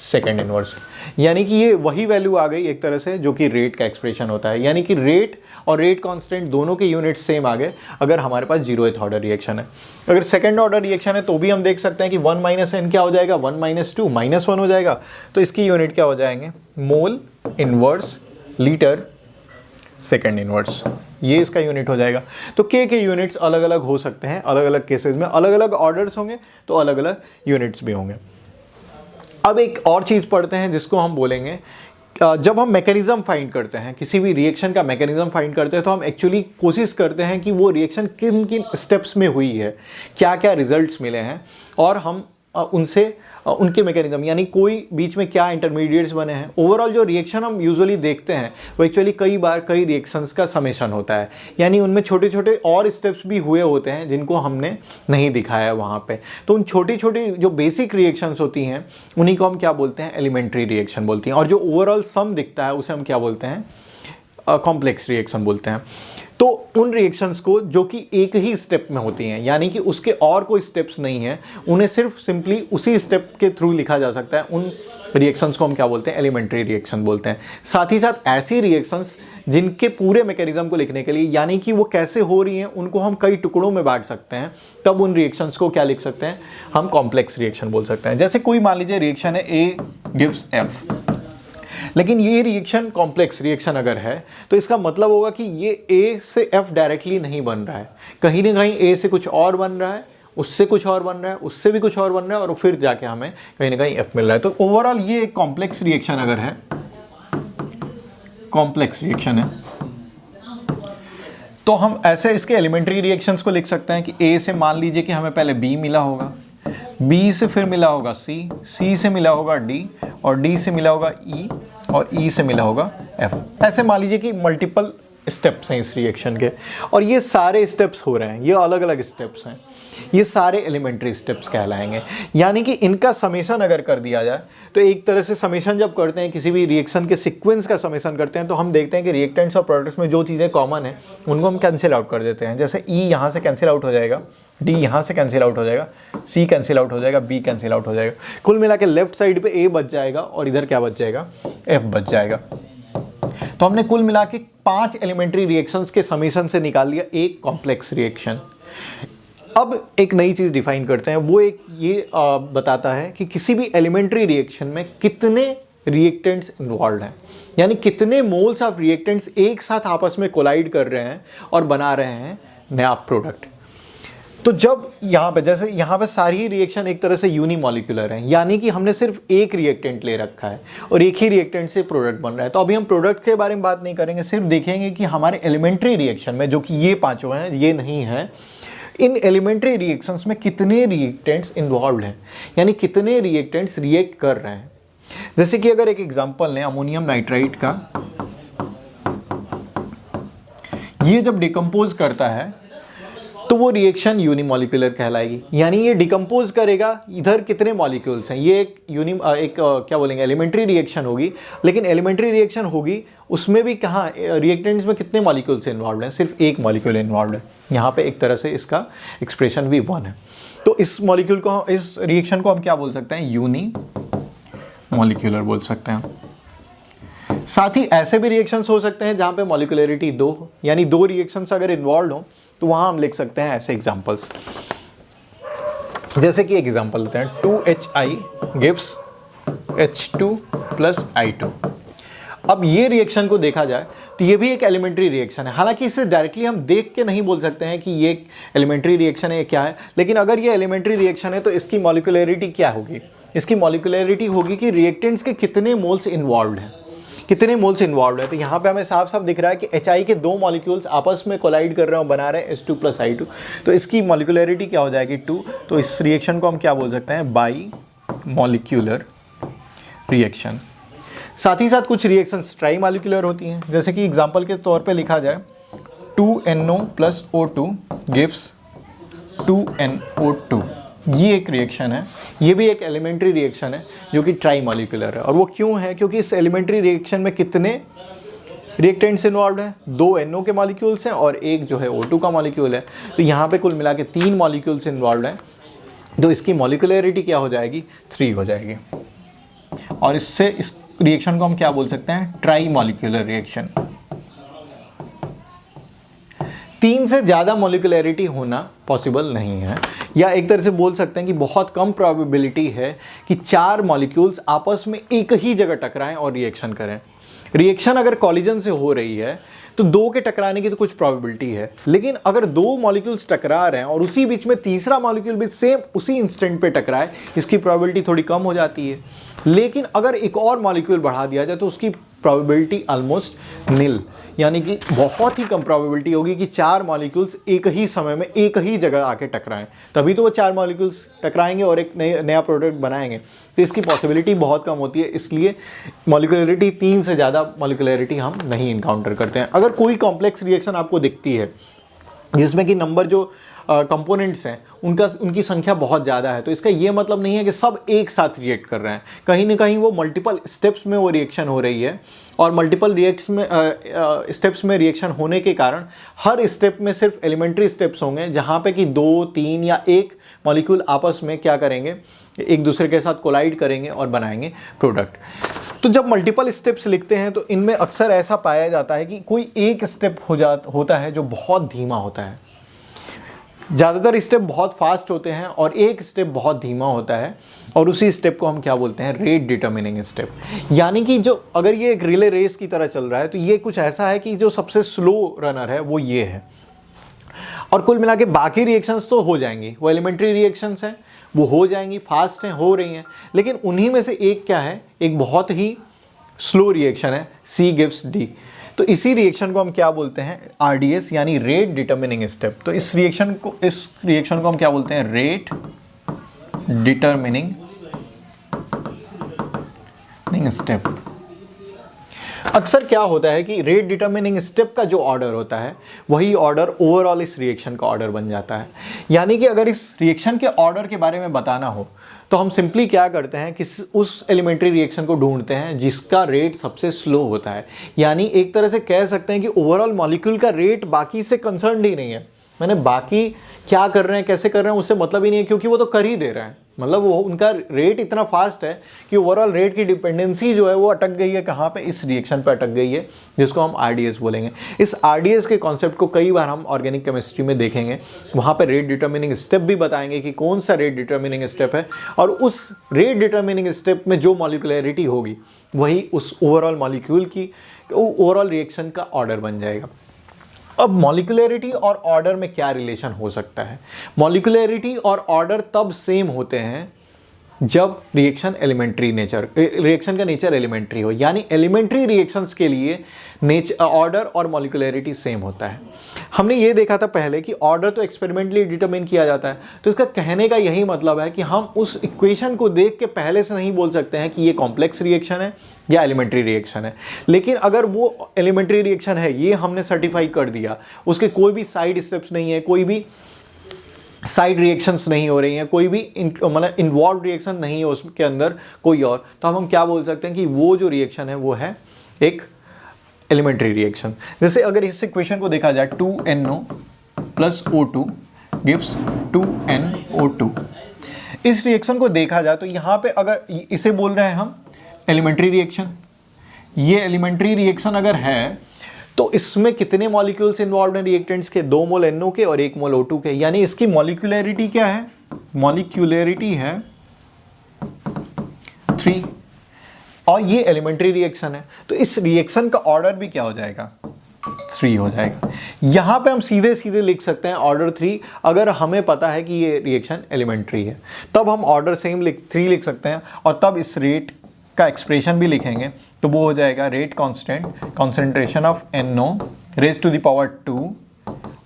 second inverse. यानी कि ये वही वैल्यू आ गई एक तरह से जो कि रेट का एक्सप्रेशन होता है, यानी कि रेट और रेट कांस्टेंट दोनों के यूनिट सेम आ गए अगर हमारे पास 0th ऑर्डर रिएक्शन है। अगर सेकंड ऑर्डर रिएक्शन है तो भी हम देख सकते हैं कि 1 माइनस n क्या हो जाएगा, 1 माइनस 2 माइनस 1 हो जाएगा, तो इसकी यूनिट क्या हो जाएंगे, mole inverse litre second inverse, ये इसका यूनिट हो जाएगा। तो K के यूनिट्स अलग अलग हो सकते हैं, अलग अलग केसेस में अलग अलग ऑर्डर्स होंगे तो अलग अलग यूनिट्स भी होंगे। अब एक और चीज़ पढ़ते हैं जिसको हम बोलेंगे जब हम मैकेनिज्म फाइंड करते हैं, किसी भी रिएक्शन का मैकेनिज्म फाइंड करते हैं, तो हम एक्चुअली कोशिश करते हैं कि वो रिएक्शन किन किन स्टेप्स में हुई है, क्या क्या रिजल्ट्स मिले हैं, और हम उनसे उनके मैकेनिज्म यानी कोई बीच में क्या इंटरमीडिएट्स बने हैं। ओवरऑल जो रिएक्शन हम यूजुअली देखते हैं वो एक्चुअली कई बार कई रिएक्शंस का समेशन होता है, यानी उनमें छोटे छोटे और स्टेप्स भी हुए होते हैं जिनको हमने नहीं दिखाया वहाँ पे। तो उन छोटी छोटी जो बेसिक रिएक्शंस होती हैं उन्हीं को हम क्या बोलते हैं, एलिमेंट्री रिएक्शन बोलती हैं, और जो ओवरऑल सम दिखता है उसे हम क्या बोलते हैं, कॉम्प्लेक्स रिएक्शन बोलते हैं। तो उन रिएक्शंस को जो कि एक ही स्टेप में होती हैं, यानी कि उसके और कोई स्टेप्स नहीं हैं, उन्हें सिर्फ सिंपली उसी स्टेप के थ्रू लिखा जा सकता है, उन रिएक्शंस को हम क्या बोलते हैं, एलिमेंट्री रिएक्शन बोलते हैं। साथ ही साथ ऐसी रिएक्शंस जिनके पूरे मैकेनिज्म को लिखने के लिए, यानी कि वो कैसे हो रही हैं, उनको हम कई टुकड़ों में बांट सकते हैं, तब उन रिएक्शंस को क्या लिख सकते हैं, हम कॉम्प्लेक्स रिएक्शन बोल सकते हैं। जैसे कोई मान लीजिए रिएक्शन है A गिव्स F, लेकिन ये रिएक्शन कॉम्प्लेक्स रिएक्शन अगर है तो इसका मतलब होगा कि ये A से F डायरेक्टली नहीं बन रहा है, कहीं ना कहीं A से कुछ और बन रहा है, उससे कुछ और बन रहा है, उससे भी कुछ और बन रहा है, और फिर जाके हमें कहीं ना कहीं F मिल रहा है। तो ओवरऑल ये एक कॉम्प्लेक्स रिएक्शन अगर है, कॉम्प्लेक्स रिएक्शन है, तो हम ऐसे इसके एलिमेंट्री रिएक्शंस को लिख सकते हैं कि A से मान लीजिए कि हमें पहले B मिला होगा, B से फिर मिला होगा C, C से मिला होगा D, और D से मिला होगा E, और E से मिला होगा F। ऐसे मान लीजिए कि मल्टीपल स्टेप्स हैं इस रिएक्शन के, और ये सारे स्टेप्स हो रहे हैं, ये अलग अलग स्टेप्स हैं, ये सारे एलिमेंट्री स्टेप्स कहलाएंगे। यानी कि इनका समेशन अगर कर दिया जाए तो एक तरह से समेशन जब करते हैं, किसी भी रिएक्शन के सीक्वेंस का समेशन करते हैं, तो हम देखते हैं कि रिएक्टेंट्स और प्रोडक्ट्स में जो चीज़ें कॉमन है उनको हम कैंसिल आउट कर देते हैं। जैसे E यहाँ से कैंसिल आउट हो जाएगा, D यहाँ से कैंसिल आउट हो जाएगा, C कैंसिल आउट हो जाएगा, B कैंसिल आउट हो जाएगा, कुल मिला के लेफ्ट साइड पे A बच जाएगा और इधर क्या बच जाएगा, F बच जाएगा। तो हमने कुल मिला के 5 एलिमेंट्री रिएक्शंस के समेशन से निकाल दिया एक कॉम्प्लेक्स रिएक्शन। अब एक नई चीज़ डिफाइन करते हैं, वो एक ये बताता है कि किसी भी एलिमेंट्री रिएक्शन में कितने रिएक्टेंट्स इन्वॉल्व हैं, यानी कितने मोल्स ऑफ रिएक्टेंट्स एक साथ आपस में कोलाइड कर रहे हैं और बना रहे हैं नया प्रोडक्ट। तो जब यहाँ पे जैसे यहाँ पे सारी रिएक्शन एक तरह से यूनिमॉलिक्यूलर है, यानी कि हमने सिर्फ एक रिएक्टेंट ले रखा है और एक ही रिएक्टेंट से प्रोडक्ट बन रहा है। तो अभी हम प्रोडक्ट के बारे में बात नहीं करेंगे, सिर्फ देखेंगे कि हमारे एलिमेंट्री रिएक्शन में, जो कि ये पांचों हैं, ये नहीं है, इन एलिमेंट्री रिएक्शंस में कितने रिएक्टेंट्स इन्वॉल्व हैं, यानी कितने रिएक्टेंट्स रिएक्ट कर रहे हैं। जैसे कि अगर एक एग्जांपल लें अमोनियम नाइट्राइट का, ये जब डिकम्पोज करता है तो वो रिएक्शन यूनिमॉलिक्यूलर कहलाएगी, यानी ये डिकम्पोज करेगा, इधर कितने मॉलिक्यूल्स हैं, ये एक क्या बोलेंगे, एलिमेंट्री रिएक्शन होगी, लेकिन एलिमेंट्री रिएक्शन होगी उसमें भी कहाँ रिएक्टेंट्स में कितने मॉलिक्यूल्स इन्वॉल्व हैं, सिर्फ एक मॉलिक्यूल इन्वॉल्व है। यहाँ पे एक तरह से इसका एक्सप्रेशन भी 1 है। तो इस मॉलिक्यूल को, इस रिएक्शन को हम क्या बोल सकते हैं, यूनिमॉलिक्यूलर बोल सकते हैं। साथ ही ऐसे भी रिएक्शंस हो सकते हैं जहाँ पे मॉलिक्यूलरिटी 2 हो, यानी 2 रिएक्शंस अगर इन्वॉल्व हो तो वहाँ हम लिख सकते हैं ऐसे एग्जांपल्स। जैसे कि एक एग्जांपल लेते हैं, 2HI गिव्स H2 + I2। अब ये रिएक्शन को देखा जाए तो ये भी एक एलिमेंट्री रिएक्शन है, हालांकि इसे डायरेक्टली हम देख के नहीं बोल सकते हैं कि ये एक एलिमेंट्री रिएक्शन है, क्या है, लेकिन अगर ये एलिमेंट्री रिएक्शन है तो इसकी मॉलिक्यूलरिटी क्या होगी, इसकी मॉलिक्यूलरिटी होगी कि रिएक्टेंट्स के कितने मोल्स इन्वॉल्व हैं, कितने मोल्स इन्वॉल्व है। तो यहाँ पे हमें साफ साफ दिख रहा है कि HI के 2 मॉलिक्यूल्स आपस में कोलाइड कर रहे हैं और बना रहे हैं H2 + I2, तो इसकी मॉलिक्यूलरिटी क्या हो जाएगी, 2। तो इस रिएक्शन को हम क्या बोल सकते हैं, बाई मॉलिक्यूलर रिएक्शन। साथ ही साथ कुछ रिएक्शंस ट्राई मॉलिक्यूलर होती हैं, जैसे कि एग्जांपल के तौर पे लिखा जाए 2NO + O2 गिव्स 2NO2। ये एक रिएक्शन है, ये भी एक एलिमेंट्री रिएक्शन है जो कि ट्राई मॉलिक्यूलर है। और वो क्यों है, क्योंकि इस एलिमेंट्री रिएक्शन में कितने रिएक्टेंट्स इन्वॉल्व हैं, 2 NO के मॉलिक्यूल्स हैं और एक जो है O2 का मॉलिक्यूल है। तो यहाँ पे कुल मिला के 3 मॉलिक्यूल्स इन्वॉल्व हैं, तो इसकी मॉलिक्यूलरिटी क्या हो जाएगी, 3 हो जाएगी। और इससे इस रिएक्शन को हम क्या बोल सकते हैं, ट्राई मॉलिक्यूलर रिएक्शन। 3 से ज़्यादा मॉलिक्यूलरिटी होना पॉसिबल नहीं है, या एक तरह से बोल सकते हैं कि बहुत कम प्रोबेबिलिटी है कि 4 मॉलिक्यूल्स आपस में एक ही जगह टकराएं और रिएक्शन करें। रिएक्शन अगर कॉलिजन से हो रही है तो दो के टकराने की तो कुछ प्रोबेबिलिटी है, लेकिन अगर दो मॉलिक्यूल्स टकरा रहे हैं और उसी बीच में तीसरा मॉलिक्यूल भी सेम उसी इंस्टेंट पे टकराए, इसकी प्रोबेबिलिटी थोड़ी कम हो जाती है। लेकिन अगर एक और मॉलिक्यूल बढ़ा दिया जाए तो उसकी प्रोबेबिलिटी ऑलमोस्ट निल, यानी कि बहुत ही कम प्रोबेबिलिटी होगी कि चार मॉलिक्यूल्स एक ही समय में एक ही जगह आके टकराएं, तभी तो वो चार मॉलिक्यूल्स टकराएंगे और एक नया प्रोडक्ट बनाएंगे। तो इसकी पॉसिबिलिटी बहुत कम होती है, इसलिए मॉलिक्यूलरिटी 3 से ज़्यादा मॉलिक्यूलरिटी हम नहीं इनकाउंटर करते हैं। अगर कोई कॉम्प्लेक्स रिएक्शन आपको दिखती है जिसमें कि नंबर जो कंपोनेंट्स हैं उनकी संख्या बहुत ज़्यादा है, तो इसका ये मतलब नहीं है कि सब एक साथ रिएक्ट कर रहे हैं। कहीं ना कहीं वो मल्टीपल स्टेप्स में वो रिएक्शन हो रही है, और मल्टीपल स्टेप्स में रिएक्शन होने के कारण हर स्टेप में सिर्फ एलिमेंट्री स्टेप्स होंगे जहाँ पे कि 2, 3 या एक मॉलिक्यूल आपस में क्या करेंगे, एक दूसरे के साथ कोलाइड करेंगे और बनाएंगे प्रोडक्ट। तो जब मल्टीपल स्टेप्स लिखते हैं तो इनमें अक्सर ऐसा पाया जाता है कि कोई एक स्टेप होता है जो बहुत धीमा होता है। ज़्यादातर स्टेप बहुत फास्ट होते हैं और एक स्टेप बहुत धीमा होता है, और उसी स्टेप को हम क्या बोलते हैं, रेट डिटर्मिनिंग स्टेप। यानी कि जो अगर ये एक रिले रेस की तरह चल रहा है तो ये कुछ ऐसा है कि जो सबसे स्लो रनर है वो ये है, और कुल मिला के बाकी रिएक्शंस तो हो जाएंगी, वो एलिमेंट्री रिएक्शंस हैं वो हो जाएंगी, फास्ट हैं, हो रही हैं, लेकिन उन्हीं में से एक क्या है, एक बहुत ही स्लो रिएक्शन है, C गिव्स D। तो इसी रिएक्शन को हम क्या बोलते हैं, RDS यानी रेट डिटर्मिनिंग स्टेप। तो इस रिएक्शन को हम क्या बोलते हैं, रेट डिटर्मिनिंग स्टेप। अक्सर क्या होता है कि रेट डिटर्मिनिंग स्टेप का जो ऑर्डर होता है वही ऑर्डर ओवरऑल इस रिएक्शन का ऑर्डर बन जाता है। यानी कि अगर इस रिएक्शन के ऑर्डर के बारे में बताना हो तो हम सिंपली क्या करते हैं कि उस एलिमेंट्री रिएक्शन को ढूंढते हैं जिसका रेट सबसे स्लो होता है। यानी एक तरह से कह सकते हैं कि ओवरऑल मॉलिक्यूल का रेट बाकी से कंसर्न्ड ही नहीं है, मैंने बाकी क्या कर रहे हैं, कैसे कर रहे हैं, उससे मतलब ही नहीं है, क्योंकि वो तो कर ही दे रहे हैं। मतलब वो उनका रेट इतना फास्ट है कि ओवरऑल रेट की डिपेंडेंसी जो है वो अटक गई है कहाँ पे, इस रिएक्शन पे अटक गई है, जिसको हम RDS बोलेंगे। इस RDS के कॉन्सेप्ट को कई बार हम ऑर्गेनिक केमिस्ट्री में देखेंगे, वहाँ पे रेट डिटर्मिनिंग स्टेप भी बताएंगे कि कौन सा रेट डिटर्मिनिंग स्टेप है, और उस रेट डिटर्मिनिंग स्टेप में जो मॉलिक्यूलरिटी होगी वही उस ओवरऑल मॉलिक्यूल की ओवरऑल रिएक्शन का ऑर्डर बन जाएगा। अब मॉलिक्यूलरिटी और ऑर्डर में क्या रिलेशन हो सकता है? मॉलिक्यूलरिटी और ऑर्डर तब सेम होते हैं जब रिएक्शन का नेचर एलिमेंट्री हो, यानी एलिमेंट्री रिएक्शंस के लिए ऑर्डर और मॉलिक्यूलरिटी सेम होता है। हमने ये देखा था पहले कि ऑर्डर तो एक्सपेरिमेंटली डिटरमिन किया जाता है, तो इसका कहने का यही मतलब है कि हम उस इक्वेशन को देख के पहले से नहीं बोल सकते हैं कि ये कॉम्प्लेक्स रिएक्शन है या एलिमेंट्री रिएक्शन है। लेकिन अगर वो एलिमेंट्री रिएक्शन है, ये हमने सर्टिफाई कर दिया, उसके कोई भी साइड स्टेप्स नहीं है, कोई भी साइड रिएक्शंस नहीं हो रही हैं, कोई भी मतलब इन्वॉल्व रिएक्शन नहीं है उसके अंदर कोई और, तो हम क्या बोल सकते हैं कि वो जो रिएक्शन है वो है एक एलिमेंट्री रिएक्शन। जैसे अगर इस इक्वेशन को देखा जाए 2NO + O2 गिव्स 2NO2, इस रिएक्शन को देखा जाए तो यहाँ पे अगर इसे बोल रहे हैं हम एलिमेंट्री रिएक्शन, ये एलिमेंट्री रिएक्शन अगर है तो इसमें कितने मॉलिक्यूल्स इन्वॉल्व हैं रिएक्टेंट्स के, 2 मोल NO के और 1 मोल O2 के, यानी इसकी मॉलिक्यूलरिटी क्या है, मॉलिक्यूलरिटी है 3, और ये एलिमेंट्री रिएक्शन है, तो इस रिएक्शन का ऑर्डर भी क्या हो जाएगा, 3 हो जाएगा। यहाँ पे हम सीधे सीधे लिख सकते हैं ऑर्डर 3, अगर हमें पता है कि ये रिएक्शन एलिमेंट्री है तब हम ऑर्डर सेम 3 लिख सकते हैं, और तब इस रेट का एक्सप्रेशन भी लिखेंगे तो वो हो जाएगा rate constant, concentration of NO raise to the power 2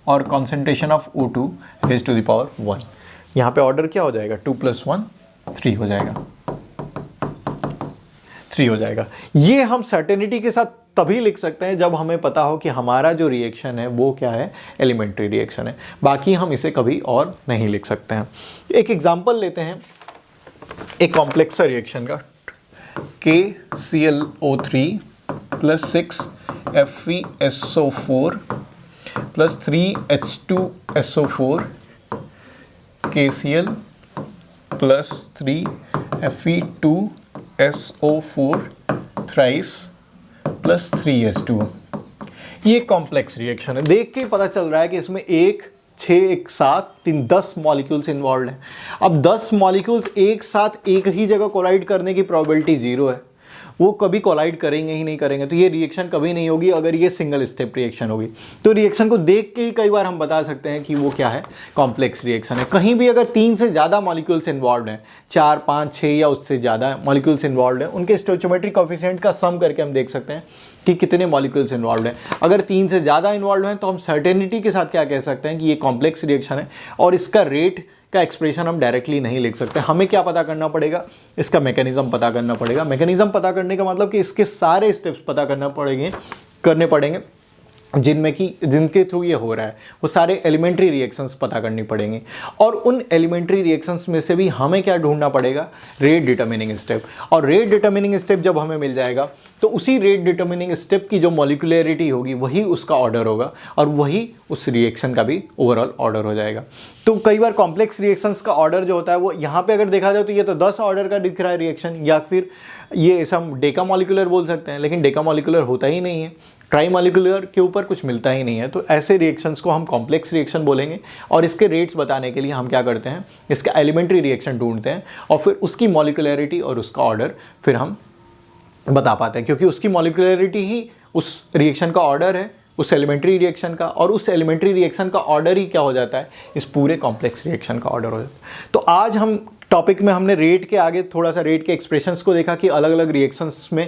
और concentration of O2 raise to the power 1। यहाँ पे ऑर्डर क्या हो जाएगा, 2 + 1 3 हो जाएगा, 3 हो जाएगा। ये हम सर्टेनिटी के साथ तभी लिख सकते हैं जब हमें पता हो कि हमारा जो रिएक्शन है वो क्या है, एलिमेंट्री रिएक्शन है, बाकी हम इसे कभी और नहीं लिख सकते हैं। एक एग्जाम्पल लेते हैं एक कॉम्प्लेक्स रिएक्शन का, KClO3 + 6 FeSO4 + 3H2SO4 KCl + 3 Fe2SO4 thrice + 3H2। ये कॉम्प्लेक्स रिएक्शन है, देख के पता चल रहा है कि इसमें 1, 6, 1, 7, 3, 10 मॉलिक्यूल्स इन्वॉल्व हैं। अब 10 मॉलिक्यूल्स एक साथ एक ही जगह कोलाइड करने की प्रोबेबिलिटी 0 है, वो कभी कोलाइड करेंगे ही नहीं करेंगे, तो ये रिएक्शन कभी नहीं होगी अगर ये सिंगल स्टेप रिएक्शन होगी। तो रिएक्शन को देख के ही कई बार हम बता सकते हैं कि वो क्या है, कॉम्प्लेक्स रिएक्शन है। कहीं भी अगर 3 से ज़्यादा मॉलिक्यूल्स इन्वॉल्व हैं, 4, 5, 6 या उससे ज़्यादा मॉलिक्यूल्स इन्वॉल्व हैं, उनके स्टोइचोमेट्रिक कोएफिशिएंट का सम करके हम देख सकते हैं कि कितने मॉलिक्यूल्स इन्वॉल्व हैं। अगर 3 से ज़्यादा इन्वॉल्व हैं तो हम सर्टेनिटी के साथ क्या कह सकते हैं कि ये कॉम्प्लेक्स रिएक्शन है, और इसका रेट का एक्सप्रेशन हम डायरेक्टली नहीं लिख सकते। हमें क्या पता करना पड़ेगा, इसका मैकेनिज्म पता करना पड़ेगा। मैकेनिज्म पता करने का मतलब कि इसके सारे स्टेप्स पता करने पड़ेंगे जिनके थ्रू ये हो रहा है, वो सारे एलिमेंट्री रिएक्शंस पता करनी पड़ेंगी। और उन एलिमेंट्री रिएक्शंस में से भी हमें क्या ढूंढना पड़ेगा, रेट डिटर्मिनिंग स्टेप। और रेट डिटर्मिनिंग स्टेप जब हमें मिल जाएगा तो उसी रेट डिटर्मिनिंग स्टेप की जो मॉलिक्यूलरिटी होगी वही उसका ऑर्डर होगा, और वही उस रिएक्शन का भी ओवरऑल ऑर्डर हो जाएगा। तो कई बार कॉम्प्लेक्स रिएक्शंस का ऑर्डर जो होता है वो यहाँ पे अगर देखा जाए तो ये तो 10 ऑर्डर का दिख रहा है रिएक्शन, या फिर ये ऐसा हम डेका मॉलिक्यूलर बोल सकते हैं, लेकिन डेका मॉलिक्यूलर होता ही नहीं है, ट्राई मॉलिक्यूलर के ऊपर कुछ मिलता ही नहीं है। तो ऐसे रिएक्शंस को हम कॉम्प्लेक्स रिएक्शन बोलेंगे। और इसके रेट्स बताने के लिए हम क्या करते हैं, इसका एलिमेंट्री रिएक्शन ढूंढते हैं और फिर उसकी मॉलिक्यूलरिटी और उसका ऑर्डर फिर हम बता पाते हैं, क्योंकि उसकी मॉलिक्यूलरिटी ही उस रिएक्शन का ऑर्डर है, उस एलिमेंट्री रिएक्शन का, और उस एलिमेंट्री रिएक्शन का ऑर्डर ही क्या हो जाता है, इस पूरे कॉम्प्लेक्स रिएक्शन का ऑर्डर हो जाता है। तो आज हम टॉपिक में हमने रेट के आगे थोड़ा सा रेट के एक्सप्रेशंस को देखा कि अलग अलग रिएक्शंस में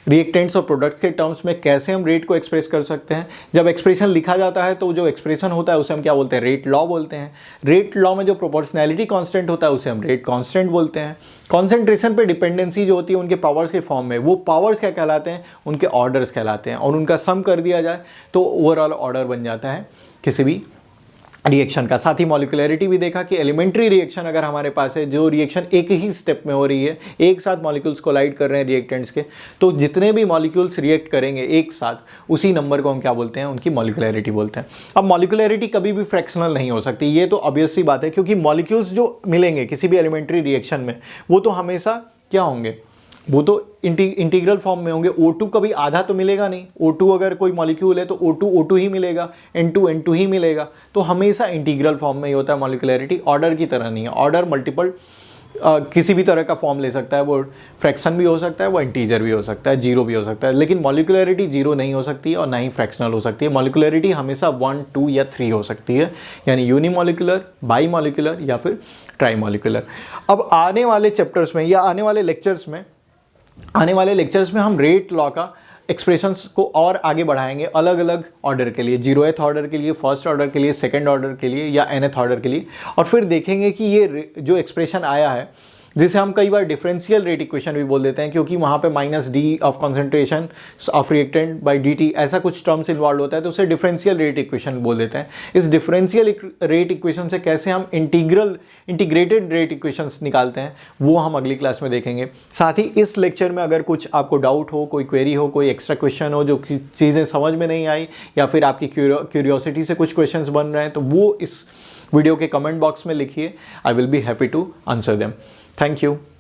रिएक्टेंट्स और प्रोडक्ट्स के टर्म्स में कैसे हम रेट को एक्सप्रेस कर सकते हैं। जब एक्सप्रेशन लिखा जाता है तो जो एक्सप्रेशन होता है उसे हम क्या बोलते हैं, रेट लॉ बोलते हैं। रेट लॉ में जो प्रोपोर्शनैलिटी कांस्टेंट होता है उसे हम रेट कांस्टेंट बोलते हैं। कॉन्सेंट्रेशन पे डिपेंडेंसी जो होती है उनके पावर्स के फॉर्म में, वो पावर्स क्या कहलाते हैं, उनके ऑर्डर्स कहलाते हैं, और उनका सम कर दिया जाए तो ओवरऑल ऑर्डर बन जाता है किसी भी रिएक्शन का। साथ ही मॉलिक्यूलरिटी भी देखा कि एलिमेंट्री रिएक्शन अगर हमारे पास है, जो रिएक्शन एक ही स्टेप में हो रही है, एक साथ मॉलिक्यूल्स कोलाइड कर रहे हैं रिएक्टेंट्स के, तो जितने भी मॉलिक्यूल्स रिएक्ट करेंगे एक साथ, उसी नंबर को हम क्या बोलते हैं, उनकी मॉलिक्यूलरिटी बोलते हैं। अब मॉलिक्यूलरिटी कभी भी फ्रैक्शनल नहीं हो सकती, ये तो ऑब्वियस सी बात है, क्योंकि मॉलिक्यूल्स जो मिलेंगे किसी भी एलिमेंट्री रिएक्शन में वो तो हमेशा क्या होंगे, वो तो इंटीग्रल फॉर्म में होंगे। O2 कभी आधा तो मिलेगा नहीं, O2 अगर कोई मॉलिक्यूल है तो O2 ही मिलेगा, N2 ही मिलेगा। तो हमेशा इंटीग्रल फॉर्म में ही होता है मॉलिक्यूलरिटी, ऑर्डर की तरह नहीं है। ऑर्डर मल्टीपल किसी भी तरह का फॉर्म ले सकता है, वो फ्रैक्शन भी हो सकता है, वो इंटीजर भी हो सकता है, जीरो भी हो सकता है, लेकिन मॉलिक्यूलरिटी जीरो नहीं हो सकती और ना ही फ्रैक्शनल हो सकती है। मॉलिक्यूलरिटी हमेशा 1, 2 या 3 हो सकती है, यानी यूनिमॉलिक्यूलर, बाई मॉलिक्यूलर या फिर ट्राई मॉलिक्यूलर। अब आने वाले चैप्टर्स में या आने वाले लेक्चर्स में हम रेट लॉ का एक्सप्रेशंस को और आगे बढ़ाएंगे, अलग अलग ऑर्डर के लिए, 0th ऑर्डर के लिए, फर्स्ट ऑर्डर के लिए, सेकंड ऑर्डर के लिए या nth ऑर्डर के लिए। और फिर देखेंगे कि ये जो एक्सप्रेशन आया है, जिसे हम कई बार डिफरेंशियल रेट इक्वेशन भी बोल देते हैं, क्योंकि वहाँ पे -d of concentration of reactant by dt ऐसा कुछ टर्म्स इन्वॉल्व होता है, तो उसे डिफरेंशियल रेट इक्वेशन बोल देते हैं। इस डिफरेंशियल रेट इक्वेशन से कैसे हम इंटीग्रेटेड रेट इक्वेशंस निकालते हैं, वो हम अगली क्लास में देखेंगे। साथ ही इस लेक्चर में अगर कुछ आपको डाउट हो, कोई क्वेरी हो, कोई एक्स्ट्रा क्वेश्चन हो, जो चीज़ें समझ में नहीं आई, या फिर आपकी क्यूरियोसिटी से कुछ क्वेश्चंस बन रहे हैं, तो वो इस वीडियो के कमेंट बॉक्स में लिखिए। I will be happy to answer them. Thank you.